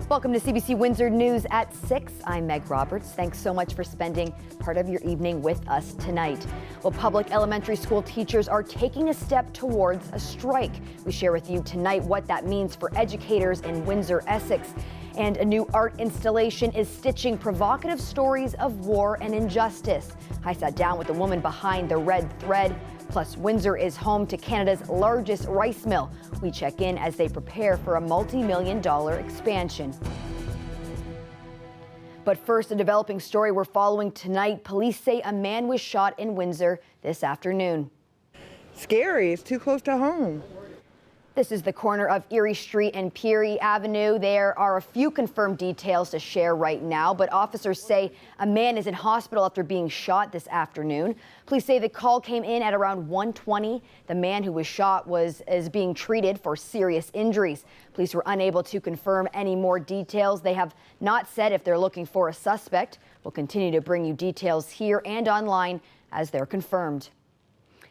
Welcome to CBC Windsor News at 6. I'm Meg Roberts. Thanks so much for spending part of your evening with us tonight. Well, public elementary school teachers are taking a step towards a strike. We share with you tonight what that means for educators in Windsor, Essex. And a new art installation is stitching provocative stories of war and injustice. I sat down with the woman behind the red thread. Plus, Windsor is home to Canada's largest rice mill. We check in as they prepare for a multi-million-dollar expansion. But first, a developing story we're following tonight. Police say a man was shot in Windsor this afternoon. Scary. It's too close to home. This is the corner of Erie Street and Peary Avenue. There are a few confirmed details to share right now, but officers say a man is in hospital after being shot this afternoon. Police say the call came in at around 1:20. The man who was shot is being treated for serious injuries. Police were unable to confirm any more details. They have not said if they're looking for a suspect. We'll continue to bring you details here and online as they're confirmed.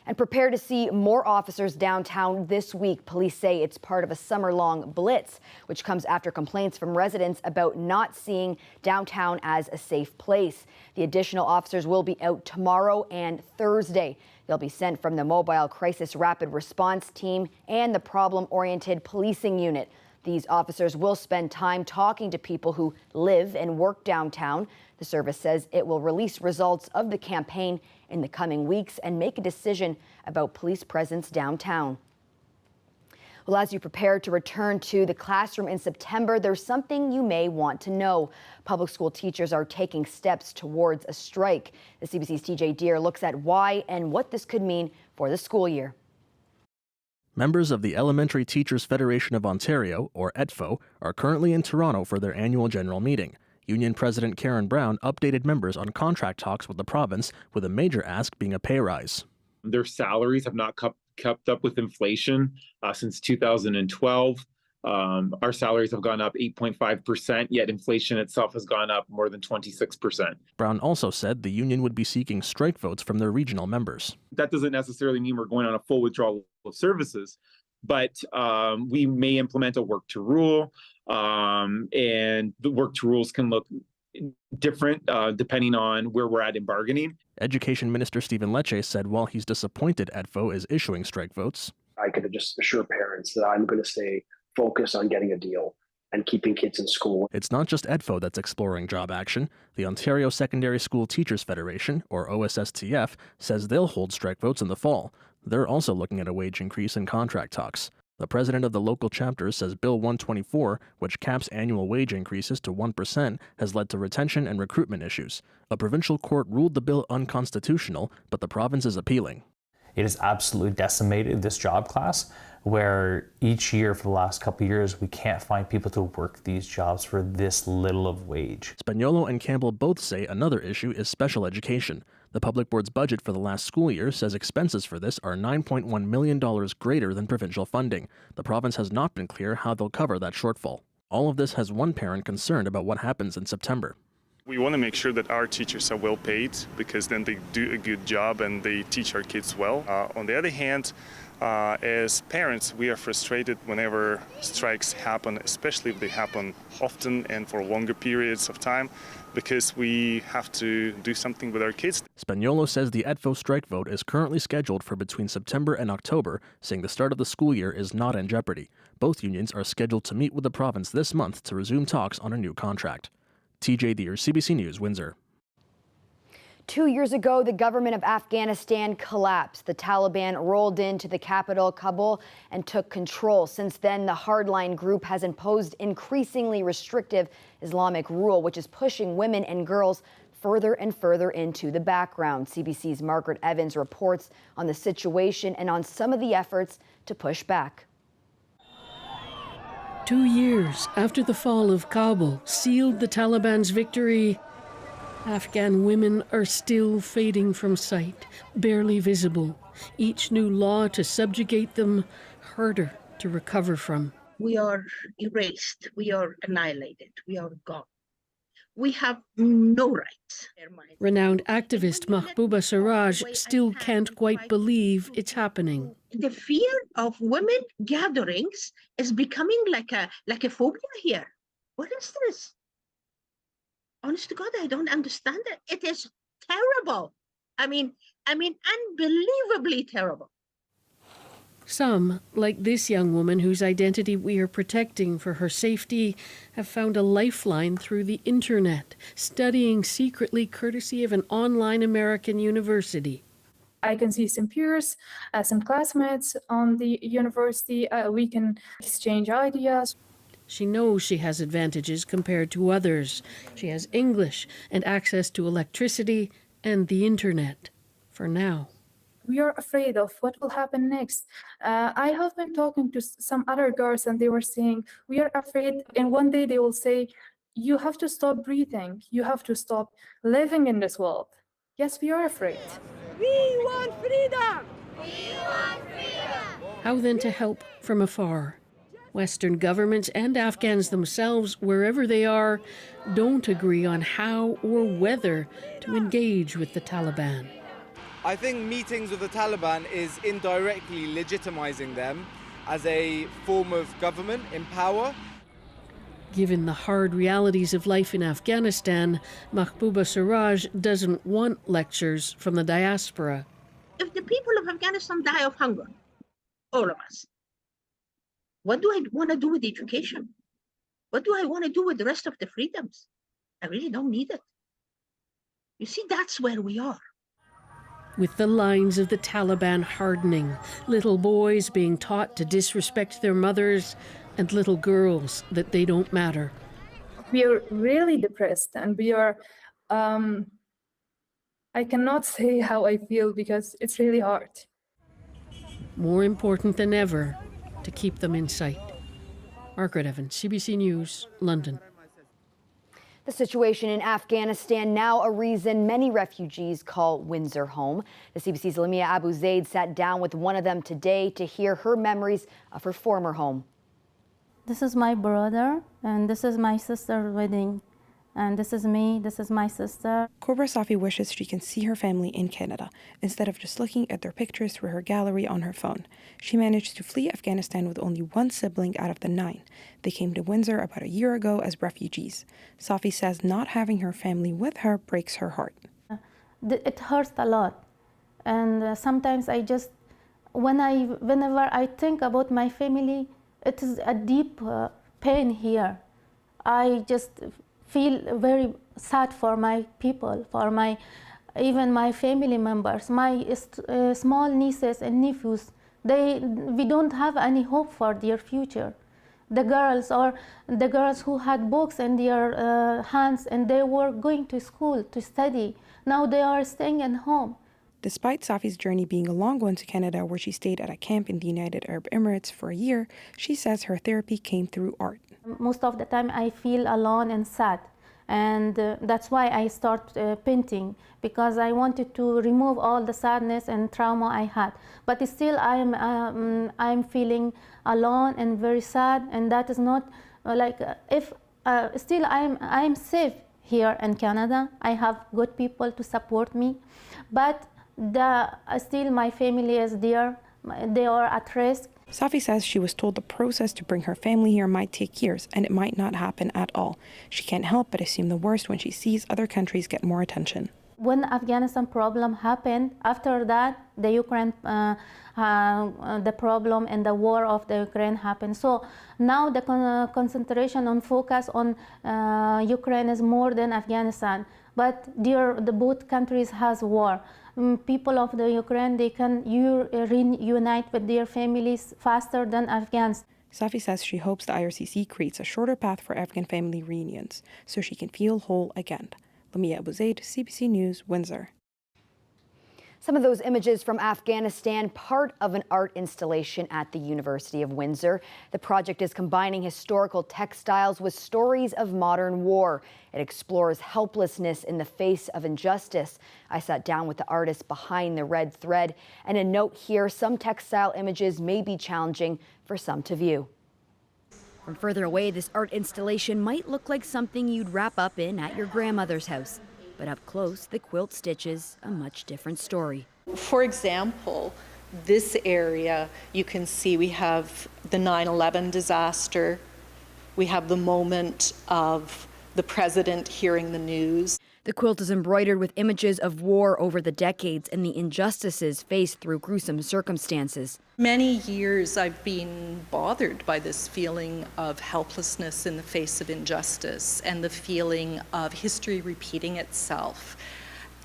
And prepare to see more officers downtown this week. Police say it's part of a summer-long blitz, which comes after complaints from residents about not seeing downtown as a safe place. The additional officers will be out tomorrow and Thursday. They'll be sent from the Mobile Crisis Rapid Response Team and the Problem-Oriented Policing Unit. These officers will spend time talking to people who live and work downtown. The service says it will release results of the campaign in the coming weeks and make a decision about police presence downtown. Well, as you prepare to return to the classroom in September, there's something you may want to know. Public school teachers are taking steps towards a strike. The CBC's TJ Deere looks at why and what this could mean for the school year. Members of the Elementary Teachers Federation of Ontario, or ETFO, are currently in Toronto for their annual general meeting. Union President Karen Brown updated members on contract talks with the province, with a major ask being a pay rise. Their salaries have not kept up with inflation since 2012. Our salaries have gone up 8.5%, yet inflation itself has gone up more than 26%. Brown also said the union would be seeking strike votes from their regional members. That doesn't necessarily mean we're going on a full withdrawal of services, but we may implement a work to rule, and the work to rules can look different depending on where we're at in bargaining. Education Minister Stephen Lecce said while he's disappointed ETFO is issuing strike votes, I could just assure parents that I'm going to stay focused on getting a deal and keeping kids in school. It's not just ETFO that's exploring job action. The Ontario Secondary School Teachers Federation, or OSSTF, says they'll hold strike votes in the fall. They're also looking at a wage increase in contract talks. The president of the local chapter says Bill 124, which caps annual wage increases to 1%, has led to retention and recruitment issues. A provincial court ruled the bill unconstitutional, but the province is appealing. It has absolutely decimated this job class, where each year for the last couple of years, we can't find people to work these jobs for this little of wage. Spaniolo and Campbell both say another issue is special education. The public board's budget for the last school year says expenses for this are $9.1 million greater than provincial funding. The province has not been clear how they'll cover that shortfall. All of this has one parent concerned about what happens in September. We want to make sure that our teachers are well paid, because then they do a good job and they teach our kids well. On the other hand, as parents, we are frustrated whenever strikes happen, especially if they happen often and for longer periods of time, because we have to do something with our kids. Spaniolo says the ETFO strike vote is currently scheduled for between September and October, saying the start of the school year is not in jeopardy. Both unions are scheduled to meet with the province this month to resume talks on a new contract. TJ Deere, CBC News, Windsor. 2 years ago, the government of Afghanistan collapsed. The Taliban rolled into the capital, Kabul, and took control. Since then, the hardline group has imposed increasingly restrictive Islamic rule, which is pushing women and girls further and further into the background. CBC's Margaret Evans reports on the situation and on some of the efforts to push back. 2 years after the fall of Kabul sealed the Taliban's victory, Afghan women are still fading from sight, barely visible. Each new law to subjugate them harder to recover from. We are erased, we are annihilated, we are gone. We have no rights. Renowned activist Mahbouba Siraj still can't quite believe it's happening. the fear of women gatherings is becoming like a phobia here. What is this? Honest to God, I don't understand it. It is terrible. I mean, unbelievably terrible. Some, like this young woman whose identity we are protecting for her safety, have found a lifeline through the internet, studying secretly courtesy of an online American university. I can see some peers, some classmates on the university. We can exchange ideas. She knows she has advantages compared to others. She has English and access to electricity and the internet, for now. We are afraid of what will happen next. I have been talking to some other girls and they were saying, we are afraid. And one day they will say, you have to stop breathing. You have to stop living in this world. Yes, we are afraid. We want freedom! We want freedom! How then to help from afar? Western governments and Afghans themselves, wherever they are, don't agree on how or whether to engage with the Taliban. I think meetings with the Taliban is indirectly legitimizing them as a form of government in power. Given the hard realities of life in Afghanistan, Mahbouba Siraj doesn't want lectures from the diaspora. If the people of Afghanistan die of hunger, all of us, what do I want to do with education? What do I want to do with the rest of the freedoms? I really don't need it. You see, that's where we are. With the lines of the Taliban hardening, little boys being taught to disrespect their mothers, and little girls that they don't matter. We are really depressed and we are, I cannot say how I feel because it's really hard. More important than ever, to keep them in sight. Margaret Evans, CBC News, London. The situation in Afghanistan now a reason many refugees call Windsor home. The CBC's Lamia Abu Zaid sat down with one of them today to hear her memories of her former home. This is my brother, and this is my sister's wedding. And this is me, this is my sister. Cobra Safi wishes she can see her family in Canada, instead of just looking at their pictures through her gallery on her phone. She managed to flee Afghanistan with only one sibling out of the 9. They came to Windsor about a year ago as refugees. Safi says not having her family with her breaks her heart. It hurts a lot. And sometimes I just, whenever I think about my family, it is a deep pain here. I just feel very sad for my people, for even my family members, my small nieces and nephews. We don't have any hope for their future. The girls who had books in their hands and they were going to school to study, now they are staying at home. Despite Safi's journey being a long one to Canada, where she stayed at a camp in the United Arab Emirates for a year, she says her therapy came through art. Most of the time I feel alone and sad, and that's why I start painting, because I wanted to remove all the sadness and trauma I had. But still I'm feeling alone and very sad, and that is not still I'm safe here in Canada. I have good people to support me, but still my family is there. They are at risk. Safi says she was told the process to bring her family here might take years, and it might not happen at all. She can't help but assume the worst when she sees other countries get more attention. When the Afghanistan problem happened, after that, the Ukraine, the problem and the war of the Ukraine happened. So now the concentration on focus on Ukraine is more than Afghanistan. But the both countries has war. People of the Ukraine, they can reunite with their families faster than Afghans. Safi says she hopes the IRCC creates a shorter path for Afghan family reunions so she can feel whole again. Lamia Abu Zaid, CBC News, Windsor. Some of those images from Afghanistan, part of an art installation at the University of Windsor. The project is combining historical textiles with stories of modern war. It explores helplessness in the face of injustice. I sat down with the artist behind the red thread, and a note here, some textile images may be challenging for some to view. From further away, this art installation might look like something you'd wrap up in at your grandmother's house. But up close, the quilt stitches a much different story. For example, this area, you can see we have the 9/11 disaster. We have the moment of the president hearing the news. The quilt is embroidered with images of war over the decades and the injustices faced through gruesome circumstances. Many years I've been bothered by this feeling of helplessness in the face of injustice and the feeling of history repeating itself.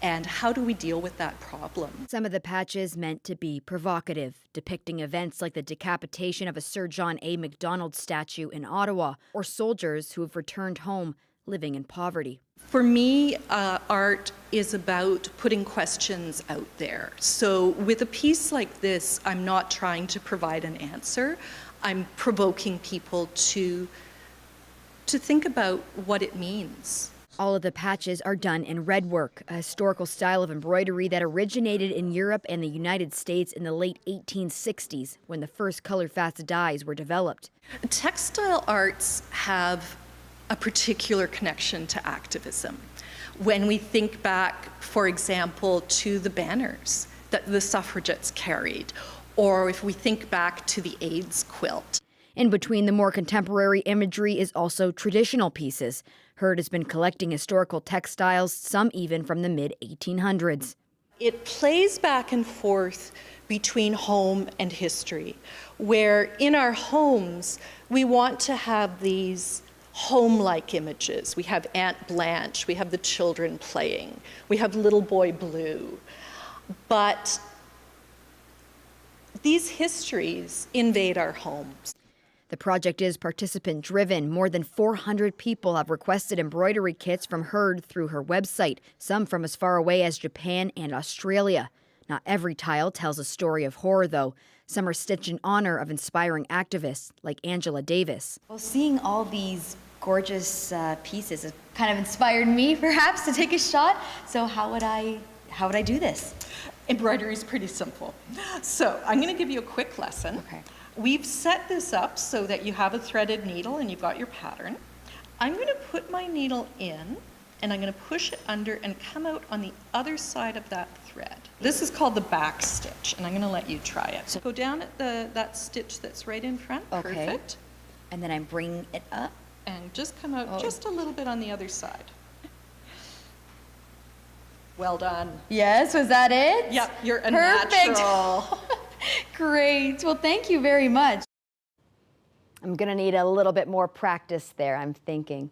And how do we deal with that problem? Some of the patches meant to be provocative, depicting events like the decapitation of a Sir John A. Macdonald statue in Ottawa, or soldiers who have returned home living in poverty. For me, art is about putting questions out there. So with a piece like this, I'm not trying to provide an answer. I'm provoking people to think about what it means. All of the patches are done in redwork, a historical style of embroidery that originated in Europe and the United States in the late 1860s, when the first color fast dyes were developed. Textile arts have a particular connection to activism. When we think back, for example, to the banners that the suffragettes carried, or if we think back to the AIDS quilt. In between the more contemporary imagery is also traditional pieces. Hurd has been collecting historical textiles, some even from the mid-1800s. It plays back and forth between home and history, where in our homes, we want to have these home-like images. We have Aunt Blanche, we have the children playing, we have Little Boy Blue. But these histories invade our homes. The project is participant-driven. More than 400 people have requested embroidery kits from Hurd through her website, some from as far away as Japan and Australia. Not every tile tells a story of horror, though. Some are stitched in honor of inspiring activists like Angela Davis. Well, seeing all these gorgeous pieces has kind of inspired me, perhaps, to take a shot. So how would I do this? Embroidery is pretty simple. So I'm going to give you a quick lesson. Okay. We've set this up so that you have a threaded needle and you've got your pattern. I'm going to put my needle in and I'm going to push it under and come out on the other side of that thread. This is called the back stitch, and I'm going to let you try it. So go down at that stitch that's right in front. Okay. Perfect. And then I bring it up. And just come out just a little bit on the other side. Well done. Yes, was that it? Yep, you're a Perfect. natural. Great. Well, thank you very much. I'm going to need a little bit more practice there, I'm thinking.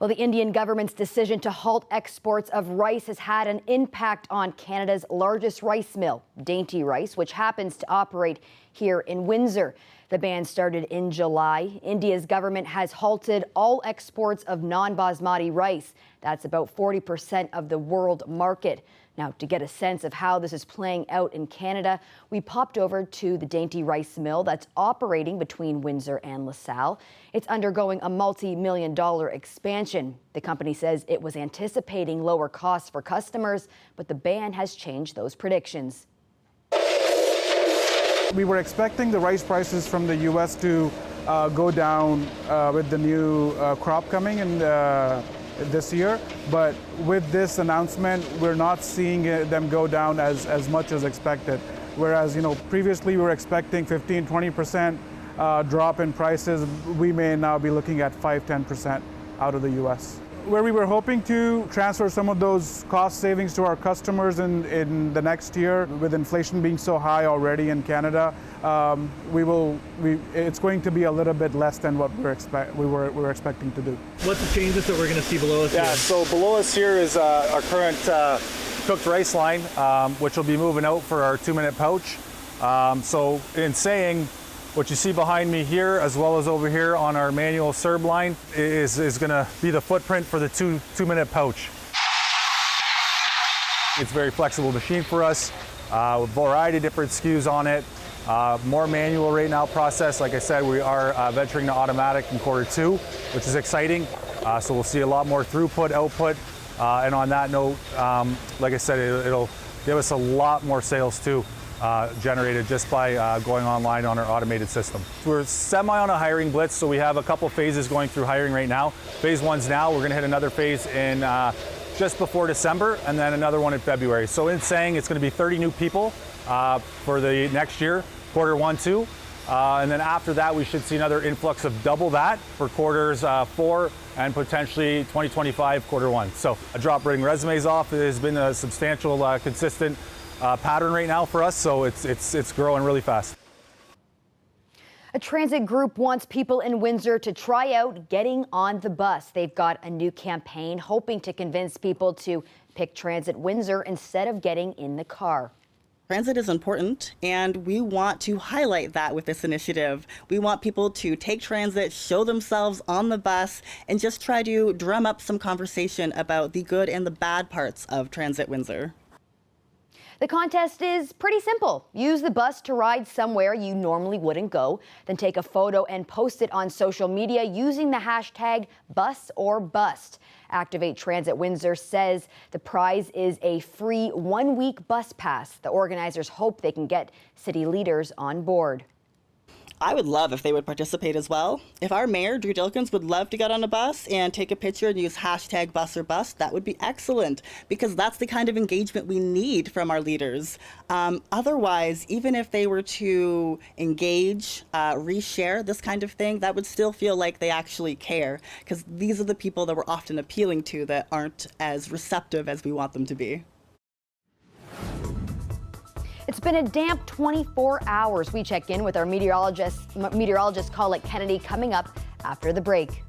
Well, the Indian government's decision to halt exports of rice has had an impact on Canada's largest rice mill, Dainty Rice, which happens to operate here in Windsor. The ban started in July. India's government has halted all exports of non-basmati rice. That's about 40% of the world market. Now, to get a sense of how this is playing out in Canada, we popped over to the Dainty Rice Mill that's operating between Windsor and LaSalle. It's undergoing a multi-million-dollar expansion. The company says it was anticipating lower costs for customers, but the ban has changed those predictions. We were expecting the rice prices from the U.S. to go down with the new crop coming in this year, but with this announcement, we're not seeing them go down as much as expected. Whereas, previously we were expecting 15-20% drop in prices, we may now be looking at 5-10% out of the U.S. Where we were hoping to transfer some of those cost savings to our customers in the next year, with inflation being so high already in Canada, it's going to be a little bit less than what we were expecting to do. What's the changes that we're going to see below us here? Yeah, so below us here is our current cooked rice line, which will be moving out for our 2-minute pouch. So in saying, what you see behind me here, as well as over here on our manual serb line, is going to be the footprint for the 2-minute pouch. It's a very flexible machine for us, a variety of different SKUs on it. More manual right now process. Like I said, we are venturing to automatic in Q2, which is exciting. So we'll see a lot more throughput, output. And on that note, like I said, it'll give us a lot more sales too. Generated just by going online on our automated system. We're semi on a hiring blitz, so we have a couple phases going through hiring right now. Phase 1's now. We're going to hit another phase in just before December, and then another one in February. So it's saying it's going to be 30 new people for the next year, quarter 1, 2. And then after that, we should see another influx of double that for quarters 4 and potentially 2025 quarter 1. So a drop bringing resumes off has been a substantial, consistent pattern right now for us. So it's growing really fast. A transit group wants people in Windsor to try out getting on the bus. They've got a new campaign hoping to convince people to pick Transit Windsor instead of getting in the car. Transit is important, and we want to highlight that with this initiative. We want people to take transit, show themselves on the bus, and just try to drum up some conversation about the good and the bad parts of Transit Windsor. The contest is pretty simple. Use the bus to ride somewhere you normally wouldn't go, then take a photo and post it on social media using the hashtag #BusOrBust. Activate Transit Windsor says the prize is a free 1-week bus pass. The organizers hope they can get city leaders on board. I would love if they would participate as well. If our mayor, Drew Dilkins, would love to get on a bus and take a picture and use hashtag #BusOrBust, that would be excellent, because that's the kind of engagement we need from our leaders. Otherwise, even if they were to engage, reshare this kind of thing, that would still feel like they actually care, because these are the people that we're often appealing to that aren't as receptive as we want them to be. It's been a damp 24 hours. We check in with our meteorologist Colette Kennedy coming up after the break.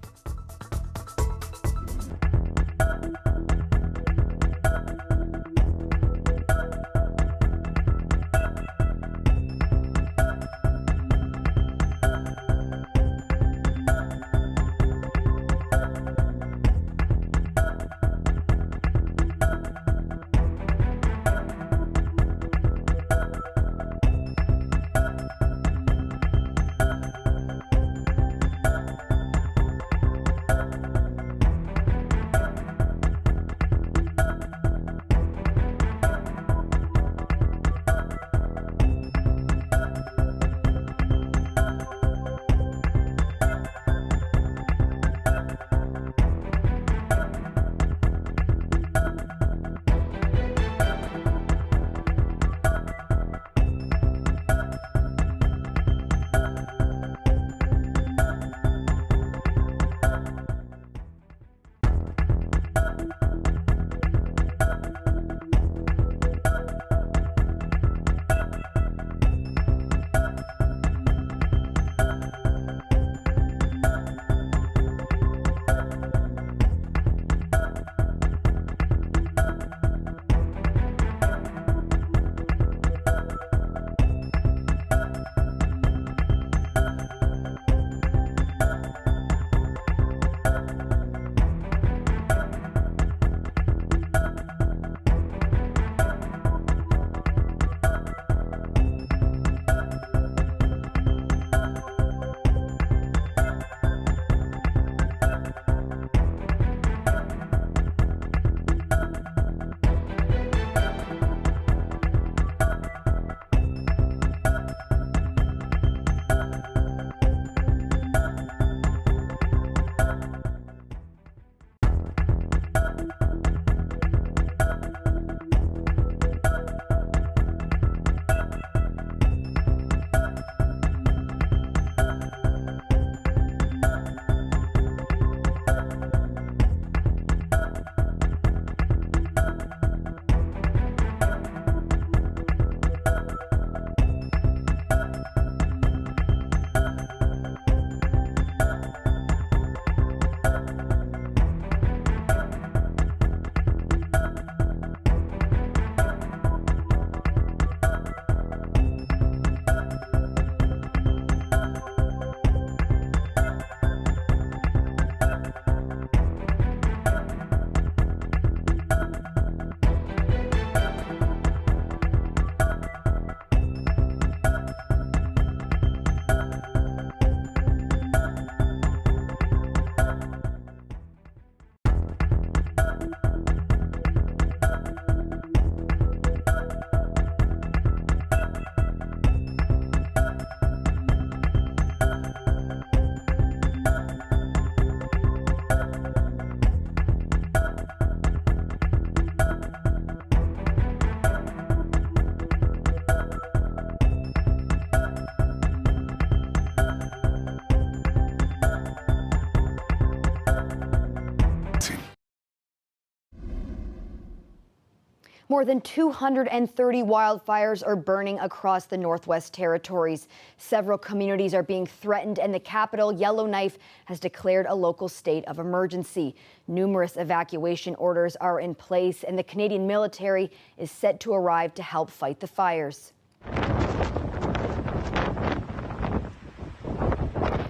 More than 230 wildfires are burning across the Northwest Territories. Several communities are being threatened, and the capital, Yellowknife, has declared a local state of emergency. Numerous evacuation orders are in place, and the Canadian military is set to arrive to help fight the fires.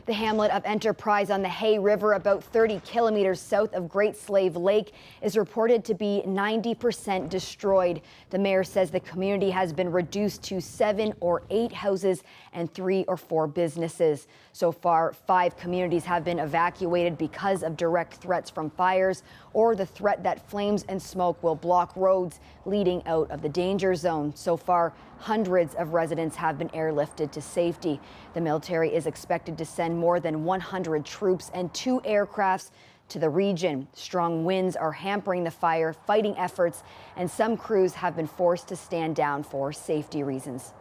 The hamlet of Enterprise on the Hay River, about 30 kilometers south of Great Slave Lake, is reported to be 90% destroyed. The mayor says the community has been reduced to 7 or 8 houses and 3 or 4 businesses. So far, 5 communities have been evacuated because of direct threats from fires or the threat that flames and smoke will block roads leading out of the danger zone. So far, hundreds of residents have been airlifted to safety. The military is expected to send more than 100 troops and 2 aircrafts to the region. Strong winds are hampering the fighting efforts, and some crews have been forced to stand down for safety reasons.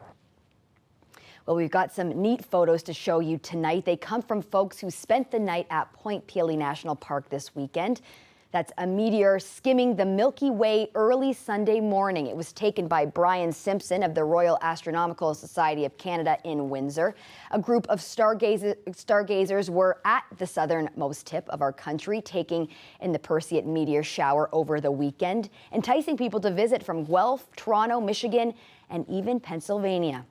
Well, we've got some neat photos to show you tonight. They come from folks who spent the night at Point Pelee National Park this weekend. That's a meteor skimming the Milky Way early Sunday morning. It was taken by Brian Simpson of the Royal Astronomical Society of Canada in Windsor. A group of stargazers were at the southernmost tip of our country, taking in the Perseid meteor shower over the weekend, enticing people to visit from Guelph, Toronto, Michigan, and even Pennsylvania.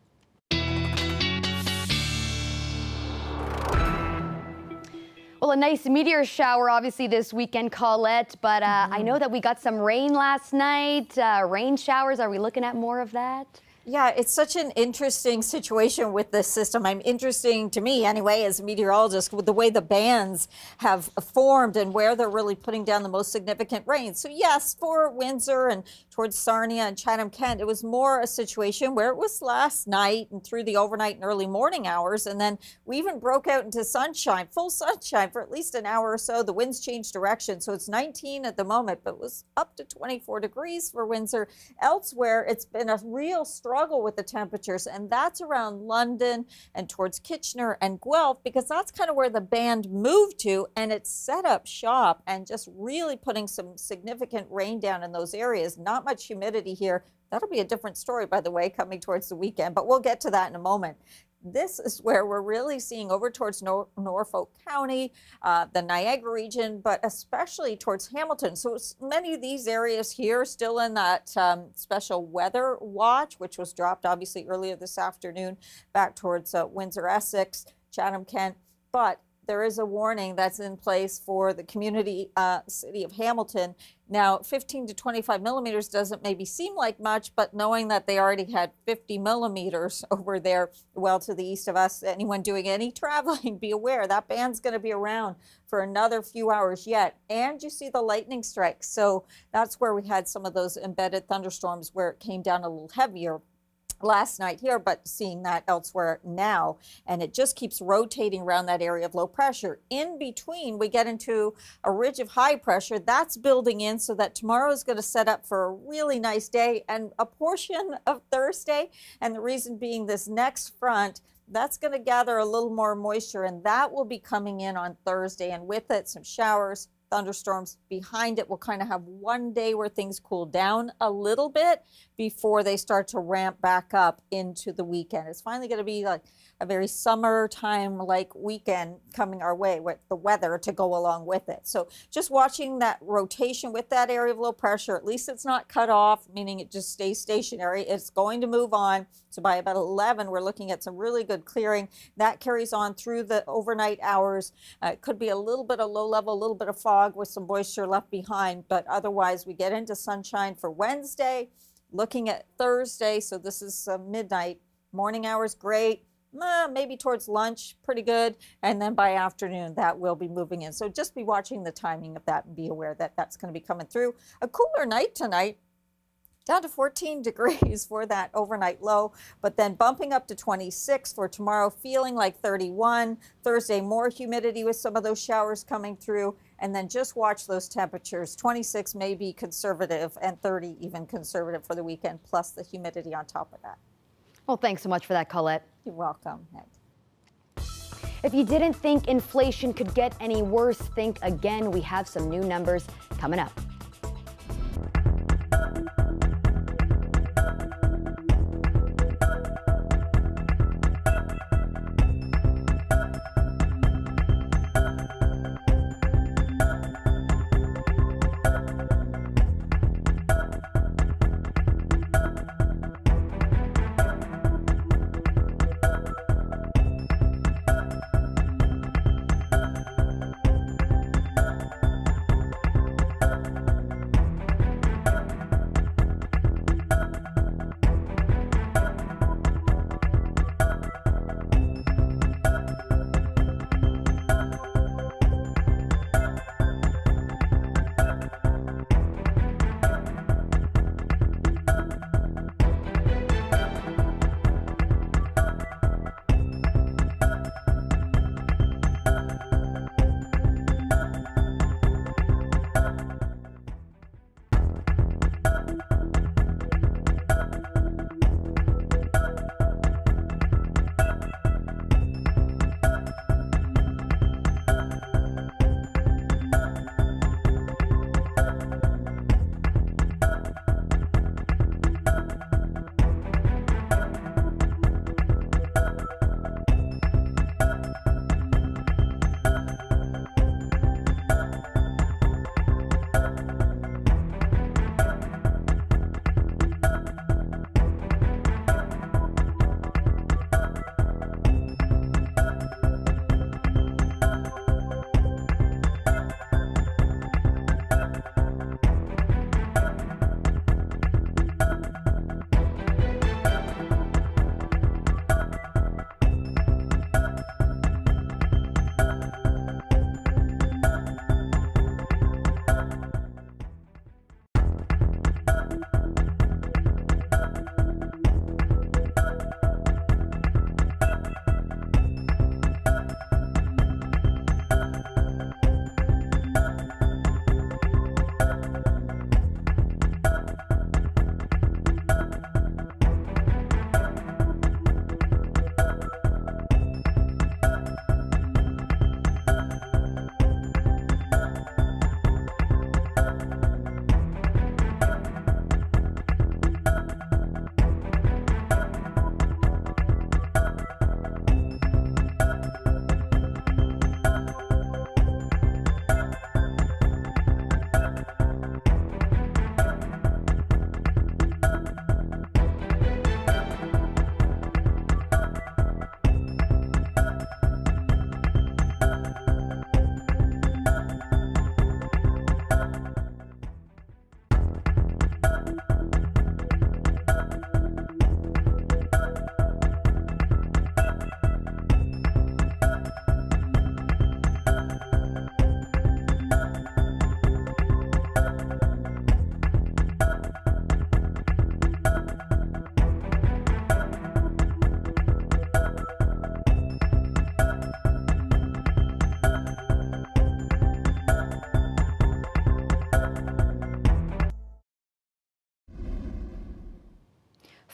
Well, a nice meteor shower, obviously, this weekend, Colette, but I know that we got some rain last night. Rain showers, are we looking at more of that? Yeah, it's such an interesting situation with this system. Interesting to me anyway, as a meteorologist, with the way the bands have formed and where they're really putting down the most significant rain. So yes, for Windsor and towards Sarnia and Chatham-Kent, it was more a situation where it was last night and through the overnight and early morning hours. And then we even broke out into sunshine, full sunshine for at least an hour or so. The winds changed direction. So it's 19 at the moment, but it was up to 24 degrees for Windsor. Elsewhere, it's been a real struggle with the temperatures, and that's around London and towards Kitchener and Guelph, because that's kind of where the band moved to, and it's set up shop and just really putting some significant rain down in those areas. Not much humidity here. That'll be a different story, by the way, coming towards the weekend, but we'll get to that in a moment. This is where we're really seeing over towards Norfolk County, the Niagara region, but especially towards Hamilton. So many of these areas here still in that special weather watch, which was dropped obviously earlier this afternoon, back towards Windsor, Essex, Chatham-Kent. But there is a warning that's in place for the community city of Hamilton. Now, 15 to 25 millimeters doesn't maybe seem like much, but knowing that they already had 50 millimeters over there, well to the east of us, anyone doing any traveling, be aware that band's going to be around for another few hours yet. And you see the lightning strikes. So that's where we had some of those embedded thunderstorms where it came down a little heavier last night here, but seeing that elsewhere now, and it just keeps rotating around that area of low pressure. In between, we get into a ridge of high pressure that's building in, so that tomorrow is going to set up for a really nice day and a portion of Thursday. And the reason being, this next front, that's going to gather a little more moisture, and that will be coming in on Thursday, and with it some showers, thunderstorms. Behind it, we'll kind of have one day where things cool down a little bit before they start to ramp back up into the weekend. It's finally going to be like a very summertime like weekend coming our way with the weather to go along with it. So just watching that rotation with that area of low pressure, at least it's not cut off, meaning it just stays stationary. It's going to move on. So by about 11, we're looking at some really good clearing. That carries on through the overnight hours. It could be a little bit of low level, a little bit of fog with some moisture left behind, but otherwise we get into sunshine for Wednesday. Looking at Thursday, so this is midnight, morning hours great, maybe towards lunch pretty good, and then by afternoon that will be moving in. So just be watching the timing of that and be aware that that's going to be coming through. A cooler night tonight, down to 14 degrees for that overnight low, but then bumping up to 26 for tomorrow, feeling like 31. Thursday, more humidity with some of those showers coming through. And then just watch those temperatures. 26 may be conservative and 30 even conservative for the weekend, plus the humidity on top of that. Well, thanks so much for that, Colette. You're welcome. If you didn't think inflation could get any worse, think again. We have some new numbers coming up.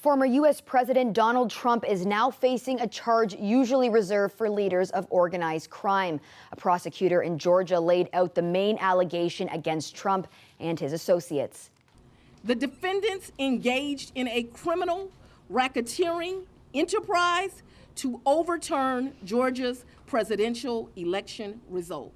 Former U.S. President Donald Trump is now facing a charge usually reserved for leaders of organized crime. A prosecutor in Georgia laid out the main allegation against Trump and his associates. The defendants engaged in a criminal racketeering enterprise to overturn Georgia's presidential election result.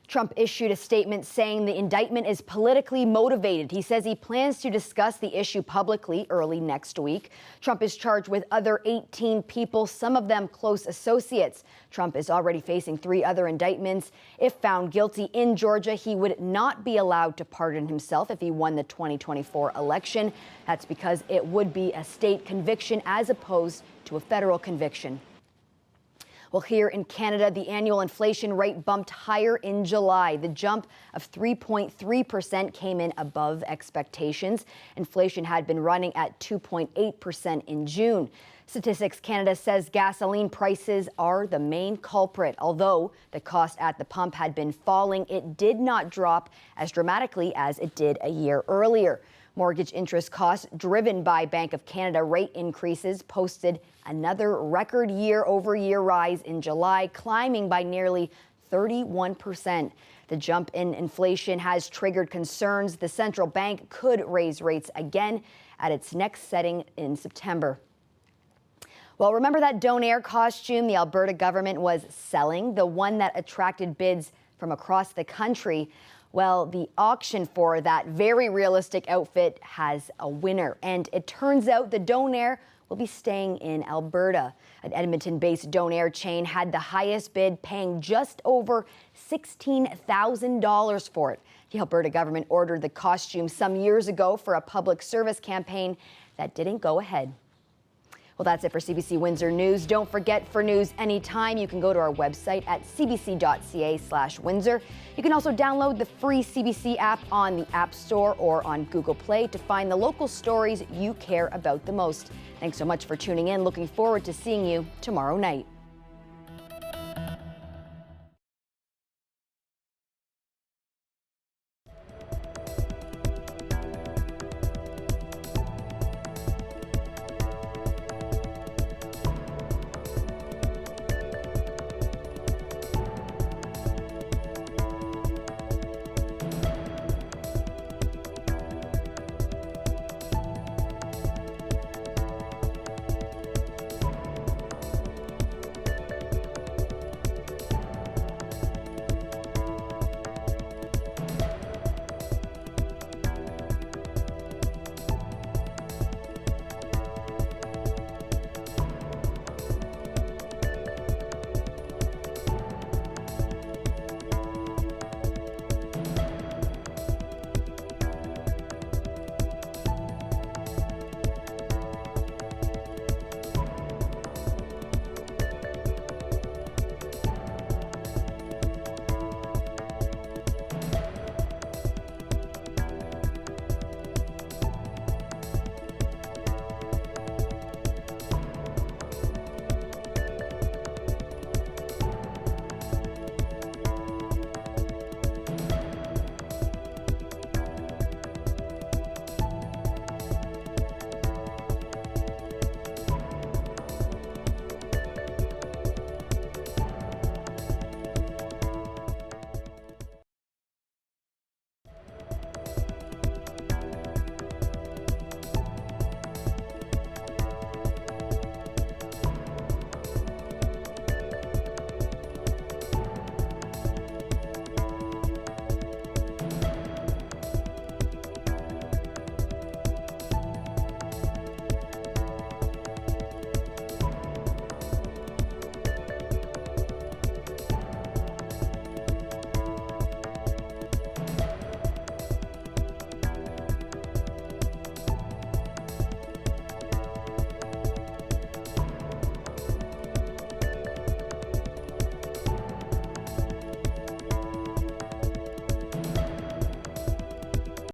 Trump issued a statement saying the indictment is politically motivated. He says he plans to discuss the issue publicly early next week. Trump is charged with other 18 people, some of them close associates. Trump is already facing 3 other indictments. If found guilty in Georgia, he would not be allowed to pardon himself if he won the 2024 election. That's because it would be a state conviction as opposed to a federal conviction. Well, here in Canada, the annual inflation rate bumped higher in July. The jump of 3.3% came in above expectations. Inflation had been running at 2.8% in June. Statistics Canada says gasoline prices are the main culprit. Although the cost at the pump had been falling, it did not drop as dramatically as it did a year earlier. Mortgage interest costs driven by Bank of Canada rate increases posted another record year-over-year rise in July, climbing by nearly 31%. The jump in inflation has triggered concerns the central bank could raise rates again at its next setting in September. Well, remember that Donair costume the Alberta government was selling, the one that attracted bids from across the country? Well, the auction for that very realistic outfit has a winner, and it turns out the Donair will be staying in Alberta. An Edmonton-based Donair chain had the highest bid, paying just over $16,000 for it. The Alberta government ordered the costume some years ago for a public service campaign that didn't go ahead. Well, that's it for CBC Windsor News. Don't forget, for news anytime, you can go to our website at cbc.ca/Windsor. You can also download the free CBC app on the App Store or on Google Play to find the local stories you care about the most. Thanks so much for tuning in. Looking forward to seeing you tomorrow night.